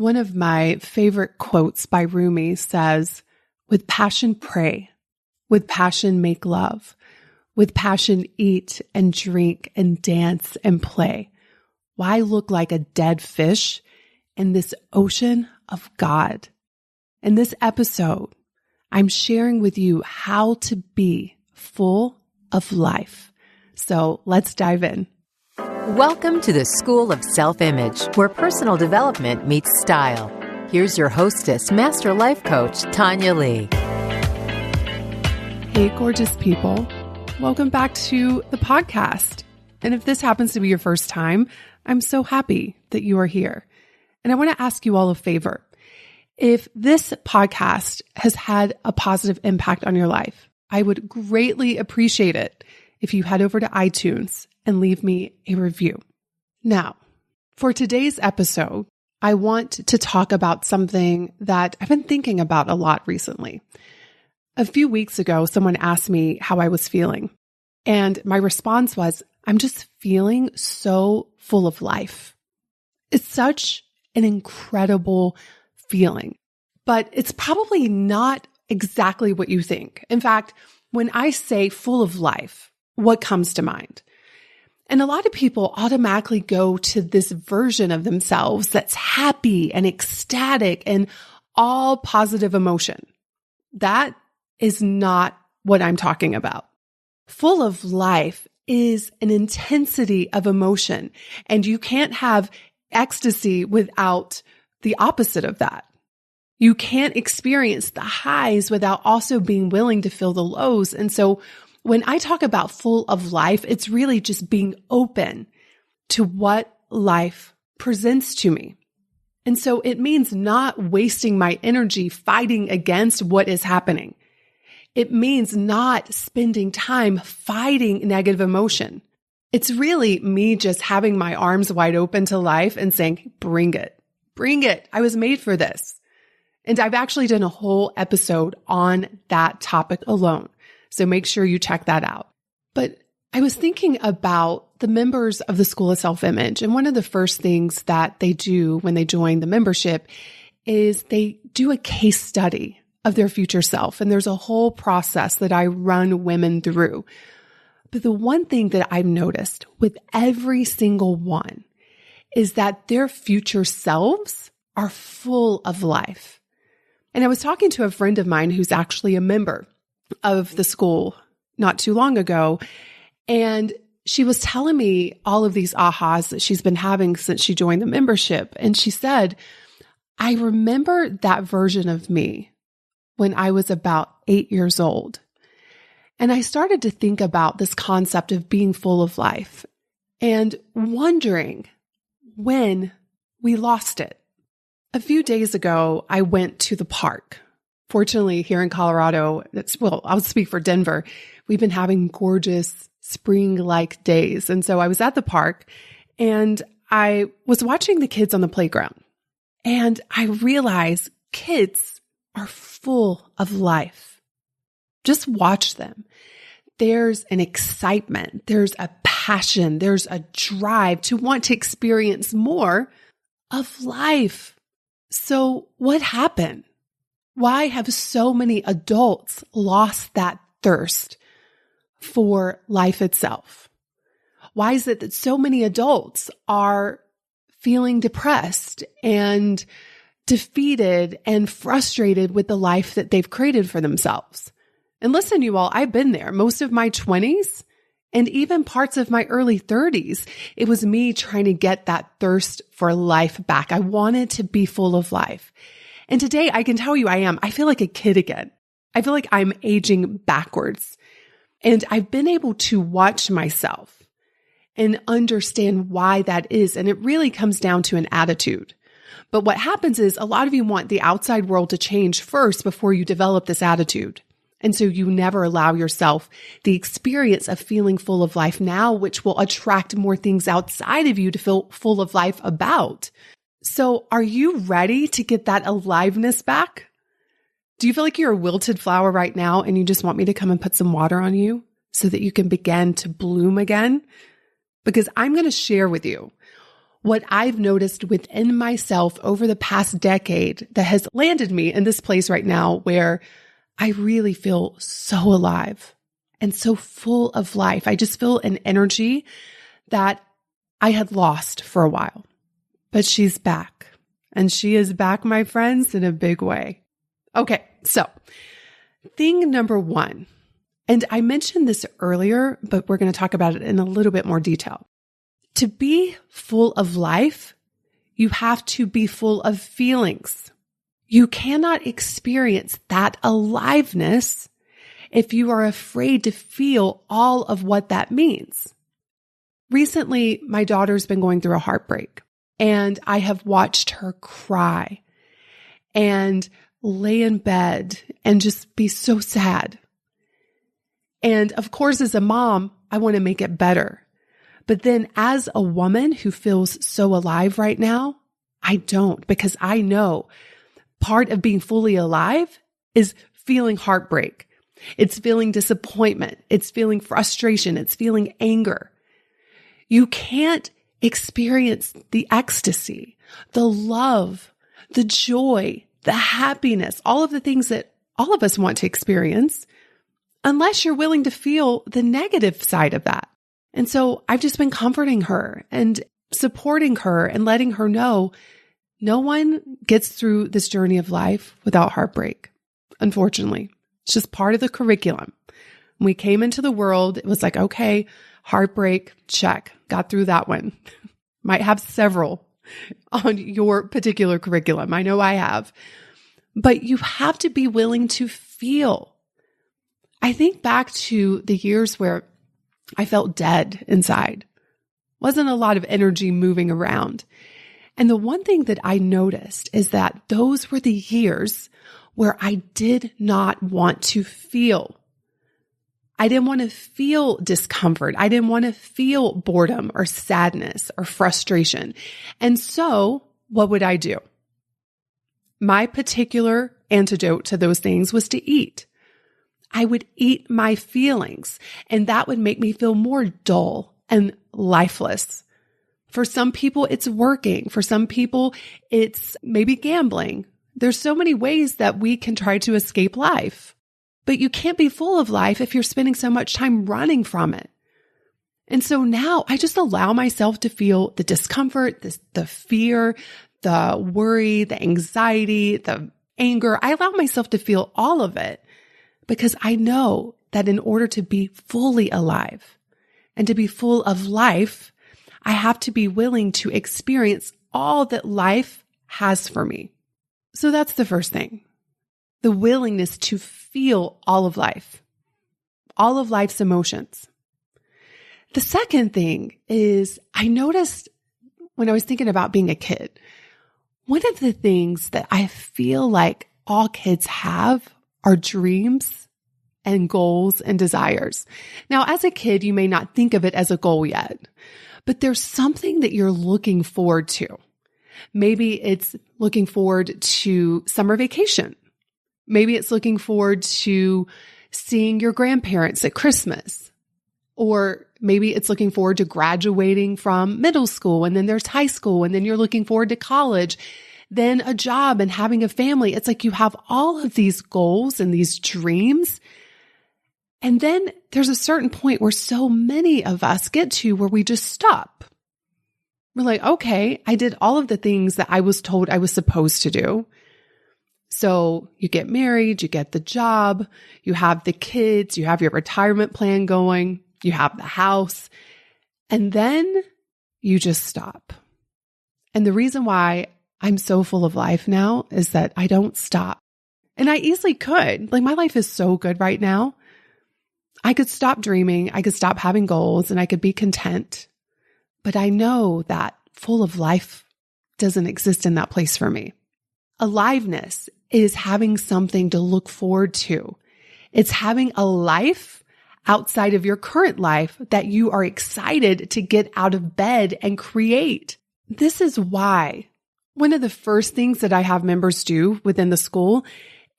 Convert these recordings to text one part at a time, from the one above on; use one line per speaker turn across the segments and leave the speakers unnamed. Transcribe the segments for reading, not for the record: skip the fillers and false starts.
One of my favorite quotes by Rumi says, "With passion pray, with passion make love, with passion eat and drink and dance and play. Why look like a dead fish in this ocean of God?" In this episode, I'm sharing with you how to be full of life. So let's dive in.
Welcome to the School of Self-Image, where personal development meets style. Here's your hostess, Master Life Coach, Tanya Lee.
Hey, gorgeous people. Welcome back to the podcast. And if this happens to be your first time, I'm so happy that you are here. And I want to ask you all a favor. If this podcast has had a positive impact on your life, I would greatly appreciate it if you head over to iTunes and leave me a review. Now, for today's episode, I want to talk about something that I've been thinking about a lot recently. A few weeks ago, someone asked me how I was feeling, and my response was, I'm just feeling so full of life. It's such an incredible feeling, but it's probably not exactly what you think. In fact, when I say full of life, what comes to mind? And a lot of people automatically go to this version of themselves that's happy and ecstatic and all positive emotion. That is not what I'm talking about. Full of life is an intensity of emotion, and you can't have ecstasy without the opposite of that. You can't experience the highs without also being willing to feel the lows. And so when I talk about full of life, it's really just being open to what life presents to me. And so it means not wasting my energy fighting against what is happening. It means not spending time fighting negative emotion. It's really me just having my arms wide open to life and saying, bring it, bring it. I was made for this. And I've actually done a whole episode on that topic alone. So make sure you check that out. But I was thinking about the members of the School of Self-Image. And one of the first things that they do when they join the membership is they do a case study of their future self. And there's a whole process that I run women through. But the one thing that I've noticed with every single one is that their future selves are full of life. And I was talking to a friend of mine who's actually a member of the school not too long ago. And she was telling me all of these ahas that she's been having since she joined the membership. And she said, I remember that version of me when I was about 8 years old. And I started to think about this concept of being full of life and wondering when we lost it. A few days ago, I went to the park. Fortunately, here in Colorado, I'll speak for Denver, we've been having gorgeous spring-like days. And so I was at the park and I was watching the kids on the playground. And I realized kids are full of life. Just watch them. There's an excitement. There's a passion. There's a drive to want to experience more of life. So what happened? Why have so many adults lost that thirst for life itself? Why is it that so many adults are feeling depressed and defeated and frustrated with the life that they've created for themselves? And listen, you all, I've been there. Most of my 20s and even parts of my early 30s, it was me trying to get that thirst for life back. I wanted to be full of life. And today I can tell you I feel like a kid again. I feel like I'm aging backwards. And I've been able to watch myself and understand why that is. And it really comes down to an attitude. But what happens is a lot of you want the outside world to change first before you develop this attitude. And so you never allow yourself the experience of feeling full of life now, which will attract more things outside of you to feel full of life about. So are you ready to get that aliveness back? Do you feel like you're a wilted flower right now and you just want me to come and put some water on you so that you can begin to bloom again? Because I'm going to share with you what I've noticed within myself over the past decade that has landed me in this place right now where I really feel so alive and so full of life. I just feel an energy that I had lost for a while, but she's back, and she is back, my friends, in a big way. Okay, so thing number one, and I mentioned this earlier, but we're going to talk about it in a little bit more detail. To be full of life, you have to be full of feelings. You cannot experience that aliveness if you are afraid to feel all of what that means. Recently, my daughter's been going through a heartbreak, and I have watched her cry and lay in bed and just be so sad. And of course, as a mom, I want to make it better. But then as a woman who feels so alive right now, I don't, because I know part of being fully alive is feeling heartbreak. It's feeling disappointment. It's feeling frustration. It's feeling anger. You can't experience the ecstasy, the love, the joy, the happiness, all of the things that all of us want to experience unless you're willing to feel the negative side of that. And so I've just been comforting her and supporting her and letting her know no one gets through this journey of life without heartbreak. Unfortunately, it's just part of the curriculum. When we came into the world, it was like, okay, heartbreak, check, got through that one. Might have several on your particular curriculum. I know I have. But you have to be willing to feel. I think back to the years where I felt dead inside. Wasn't a lot of energy moving around. And the one thing that I noticed is that those were the years where I did not want to feel. I didn't want to feel discomfort. I didn't want to feel boredom or sadness or frustration. And so what would I do? My particular antidote to those things was to eat. I would eat my feelings, and that would make me feel more dull and lifeless. For some people, it's working. For some people, it's maybe gambling. There's so many ways that we can try to escape life, but you can't be full of life if you're spending so much time running from it. And so now I just allow myself to feel the discomfort, the fear, the worry, the anxiety, the anger. I allow myself to feel all of it because I know that in order to be fully alive and to be full of life, I have to be willing to experience all that life has for me. So that's the first thing, the willingness to feel all of life's emotions. The second thing is I noticed when I was thinking about being a kid, one of the things that I feel like all kids have are dreams and goals and desires. Now, as a kid, you may not think of it as a goal yet, but there's something that you're looking forward to. Maybe it's looking forward to summer vacation. Maybe it's looking forward to seeing your grandparents at Christmas. Or maybe it's looking forward to graduating from middle school, and then there's high school, and then you're looking forward to college, then a job and having a family. It's like you have all of these goals and these dreams. And then there's a certain point where so many of us get to where we just stop. We're like, okay, I did all of the things that I was told I was supposed to do. So you get married, you get the job, you have the kids, you have your retirement plan going, you have the house, and then you just stop. And the reason why I'm so full of life now is that I don't stop. And I easily could. Like, my life is so good right now. I could stop dreaming, I could stop having goals, and I could be content. But I know that full of life doesn't exist in that place for me. Aliveness is having something to look forward to. It's having a life outside of your current life that you are excited to get out of bed and create. This is why one of the first things that I have members do within the school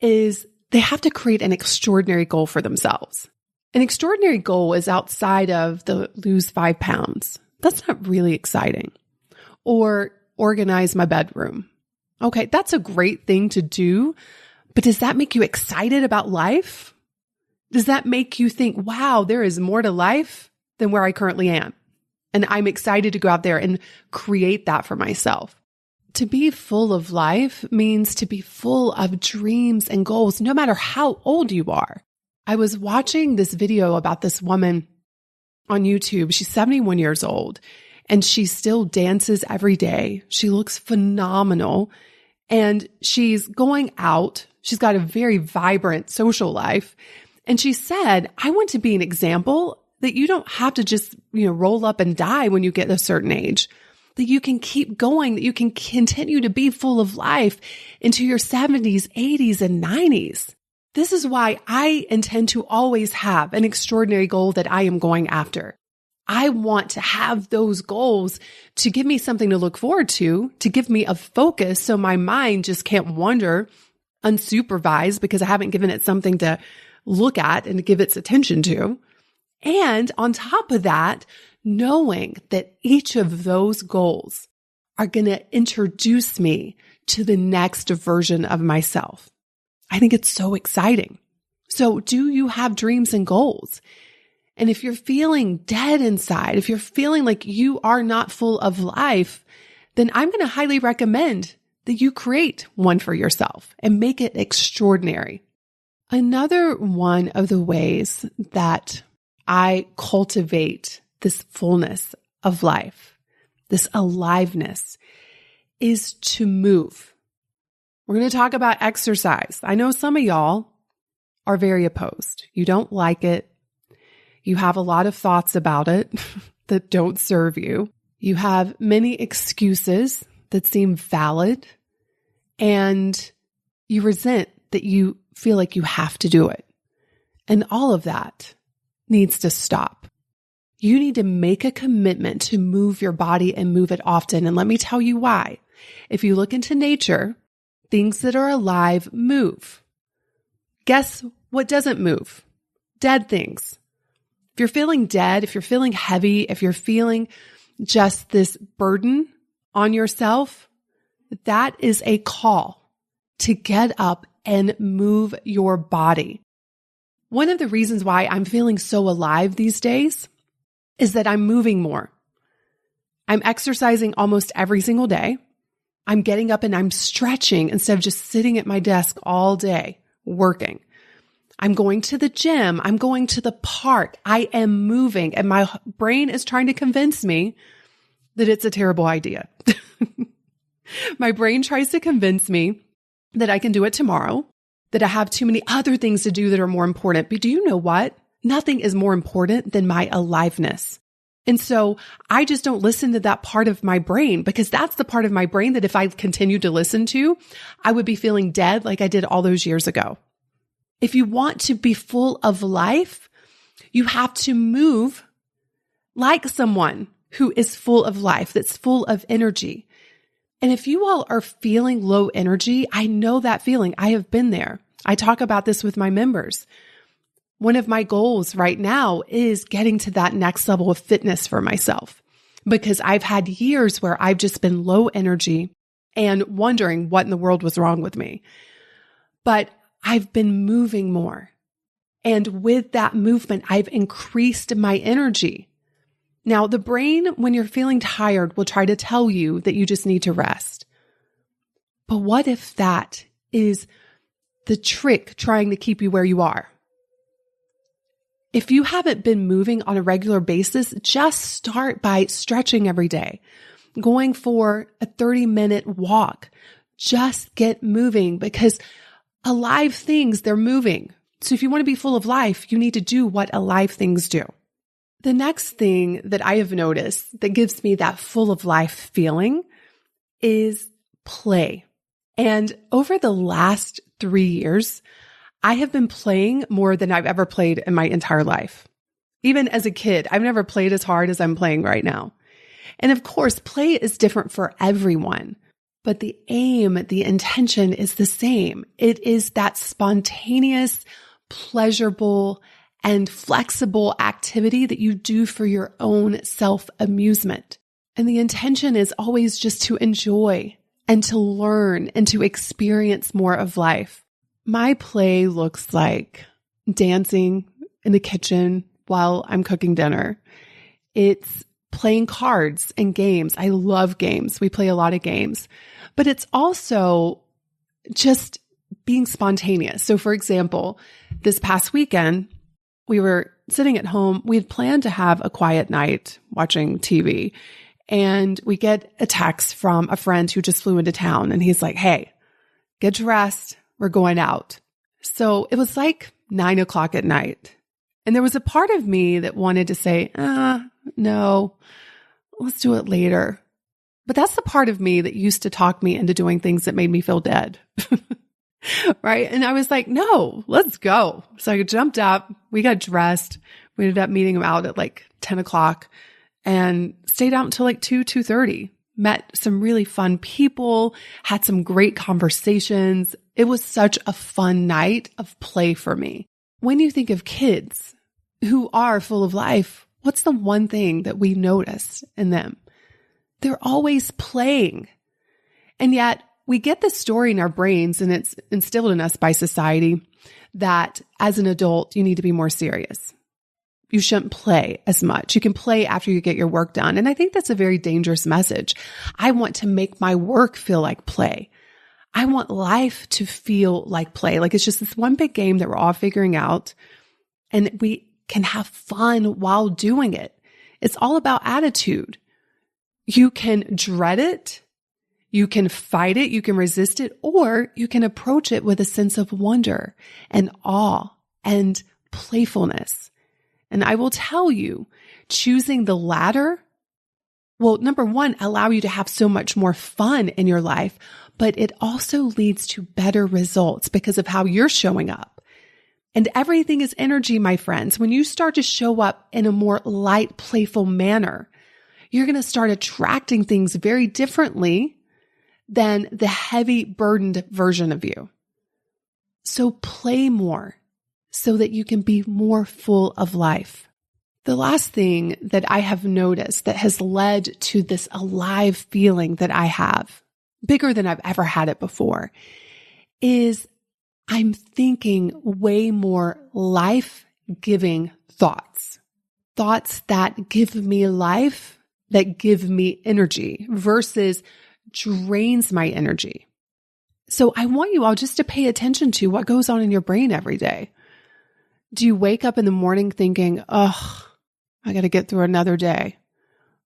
is they have to create an extraordinary goal for themselves. An extraordinary goal is outside of the lose 5 pounds. That's not really exciting. or organize my bedroom. Okay, that's a great thing to do, but does that make you excited about life? Does that make you think, wow, there is more to life than where I currently am? And I'm excited to go out there and create that for myself. To be full of life means to be full of dreams and goals, no matter how old you are. I was watching this video about this woman on YouTube. She's 71 years old and she still dances every day. She looks phenomenal and she's going out. She's got a very vibrant social life. And she said, I want to be an example that you don't have to just, roll up and die when you get a certain age, that you can keep going, that you can continue to be full of life into your 70s, 80s, and 90s. This is why I intend to always have an extraordinary goal that I am going after. I want to have those goals to give me something to look forward to give me a focus so my mind just can't wander unsupervised because I haven't given it something to look at and to give its attention to. And on top of that, knowing that each of those goals are going to introduce me to the next version of myself. I think it's so exciting. So do you have dreams and goals? And if you're feeling dead inside, if you're feeling like you are not full of life, then I'm going to highly recommend that you create one for yourself and make it extraordinary. Another one of the ways that I cultivate this fullness of life, this aliveness, is to move. We're going to talk about exercise. I know some of y'all are very opposed. You don't like it. You have a lot of thoughts about it that don't serve you. You have many excuses that seem valid, and you resent that you feel like you have to do it. And all of that needs to stop. You need to make a commitment to move your body and move it often. And let me tell you why. If you look into nature, things that are alive move. Guess what doesn't move? Dead things. If you're feeling dead, if you're feeling heavy, if you're feeling just this burden on yourself, that is a call to get up and move your body. One of the reasons why I'm feeling so alive these days is that I'm moving more. I'm exercising almost every single day. I'm getting up and I'm stretching instead of just sitting at my desk all day working. I'm going to the gym. I'm going to the park. I am moving, and my brain is trying to convince me that it's a terrible idea. My brain tries to convince me that I can do it tomorrow, that I have too many other things to do that are more important. But do you know what? Nothing is more important than my aliveness. And so I just don't listen to that part of my brain, because that's the part of my brain that if I continued to listen to, I would be feeling dead like I did all those years ago. If you want to be full of life, you have to move like someone who is full of life, that's full of energy. And if you all are feeling low energy, I know that feeling. I have been there. I talk about this with my members. One of my goals right now is getting to that next level of fitness for myself, because I've had years where I've just been low energy and wondering what in the world was wrong with me. But I've been moving more. And with that movement, I've increased my energy. Now, the brain, when you're feeling tired, will try to tell you that you just need to rest. But what if that is the trick trying to keep you where you are? If you haven't been moving on a regular basis, just start by stretching every day, going for a 30-minute walk. Just get moving, because alive things, they're moving. So if you want to be full of life, you need to do what alive things do. The next thing that I have noticed that gives me that full of life feeling is play. And over the last 3 years, I have been playing more than I've ever played in my entire life. Even as a kid, I've never played as hard as I'm playing right now. And of course, play is different for everyone, but the aim, the intention is the same. It is that spontaneous, pleasurable, and flexible activity that you do for your own self-amusement. And the intention is always just to enjoy and to learn and to experience more of life. My play looks like dancing in the kitchen while I'm cooking dinner. It's playing cards and games. I love games. We play a lot of games. But it's also just being spontaneous. So for example, this past weekend, we were sitting at home. We had planned to have a quiet night watching TV. And we get a text from a friend who just flew into town. And he's like, hey, get dressed. We're going out. So it was like 9:00 at night. And there was a part of me that wanted to say, no, let's do it later. But that's the part of me that used to talk me into doing things that made me feel dead. Right. And I was like, no, let's go. So I jumped up. We got dressed. We ended up meeting him out at like 10:00 and stayed out until like 2:30. Met some really fun people, had some great conversations. It was such a fun night of play for me. When you think of kids who are full of life, what's the one thing that we notice in them? They're always playing. And yet we get this story in our brains, and it's instilled in us by society that as an adult, you need to be more serious. You shouldn't play as much. You can play after you get your work done. And I think that's a very dangerous message. I want to make my work feel like play. I want life to feel like play. Like it's just this one big game that we're all figuring out, and we can have fun while doing it. It's all about attitude. You can dread it. You can fight it. You can resist it, or you can approach it with a sense of wonder and awe and playfulness. And I will tell you, choosing the latter will, number one, allow you to have so much more fun in your life, but it also leads to better results because of how you're showing up. And everything is energy, my friends. When you start to show up in a more light, playful manner, you're going to start attracting things very differently than the heavy, burdened version of you. So play more so that you can be more full of life. The last thing that I have noticed that has led to this alive feeling that I have, bigger than I've ever had it before, is I'm thinking way more life-giving thoughts. Thoughts that give me life, that give me energy versus drains my energy. So I want you all just to pay attention to what goes on in your brain every day. Do you wake up in the morning thinking, oh, I got to get through another day.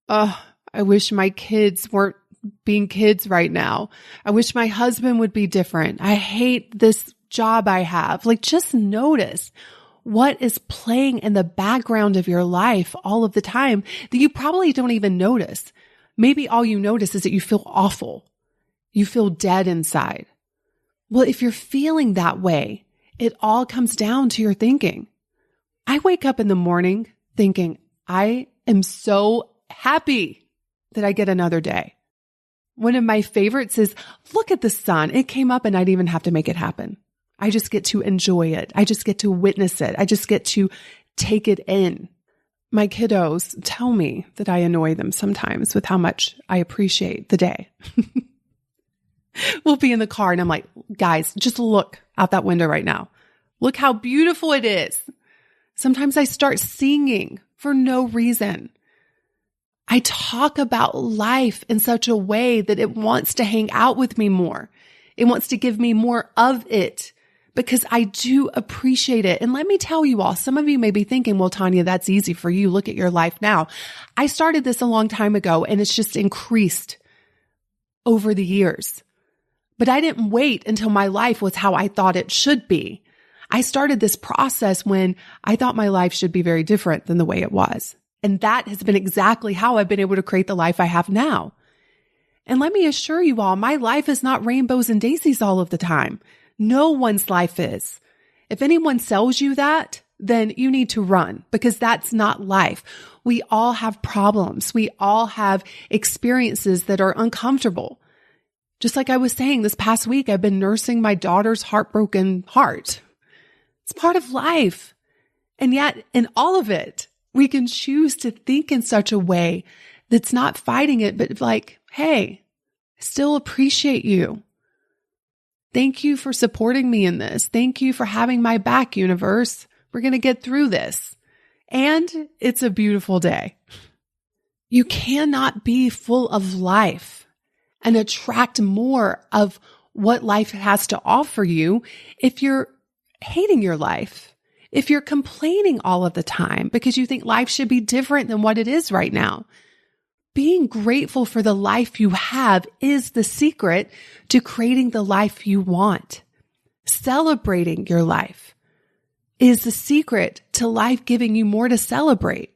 Oh, I wish my kids weren't being kids right now. I wish my husband would be different. I hate this job I have. Like, just notice what is playing in the background of your life all of the time that you probably don't even notice. Maybe all you notice is that you feel awful. You feel dead inside. Well, if you're feeling that way, it all comes down to your thinking. I wake up in the morning thinking, I am so happy that I get another day. One of my favorites is, look at the sun. It came up and I didn't even have to make it happen. I just get to enjoy it. I just get to witness it. I just get to take it in. My kiddos tell me that I annoy them sometimes with how much I appreciate the day. We'll be in the car and I'm like, guys, just look out that window right now. Look how beautiful it is. Sometimes I start singing for no reason. I talk about life in such a way that it wants to hang out with me more. It wants to give me more of it because I do appreciate it. And let me tell you all, some of you may be thinking, well, Tanya, that's easy for you. Look at your life now. I started this a long time ago and it's just increased over the years. But I didn't wait until my life was how I thought it should be. I started this process when I thought my life should be very different than the way it was. And that has been exactly how I've been able to create the life I have now. And let me assure you all, my life is not rainbows and daisies all of the time. No one's life is. If anyone sells you that, then you need to run because that's not life. We all have problems. We all have experiences that are uncomfortable. Just like I was saying, this past week, I've been nursing my daughter's heartbroken heart. It's part of life. And yet, in all of it, we can choose to think in such a way that's not fighting it, but like, hey, I still appreciate you. Thank you for supporting me in this. Thank you for having my back, universe. We're going to get through this. And it's a beautiful day. You cannot be full of life and attract more of what life has to offer you if you're hating your life, if you're complaining all of the time because you think life should be different than what it is right now. Being grateful for the life you have is the secret to creating the life you want. Celebrating your life is the secret to life giving you more to celebrate.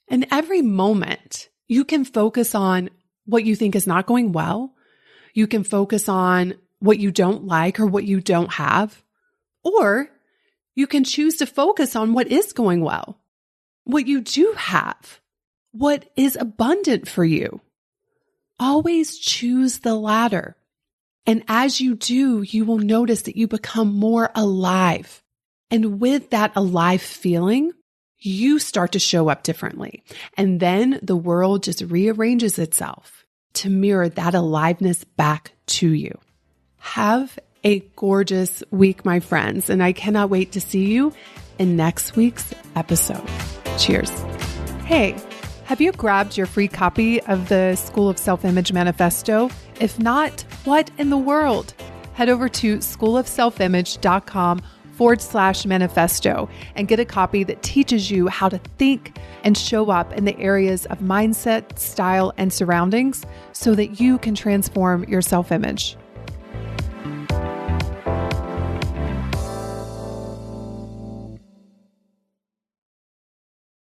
And every moment you can focus on what you think is not going well. You can focus on what you don't like or what you don't have. Or you can choose to focus on what is going well, what you do have, what is abundant for you. Always choose the latter. And as you do, you will notice that you become more alive. And with that alive feeling, you start to show up differently. And then the world just rearranges itself to mirror that aliveness back to you. Have a gorgeous week, my friends, and I cannot wait to see you in next week's episode. Cheers. Hey, have you grabbed your free copy of the School of Self-Image Manifesto? If not, what in the world? Head over to schoolofselfimage.com/manifesto and get a copy that teaches you how to think and show up in the areas of mindset, style, and surroundings so that you can transform your self-image.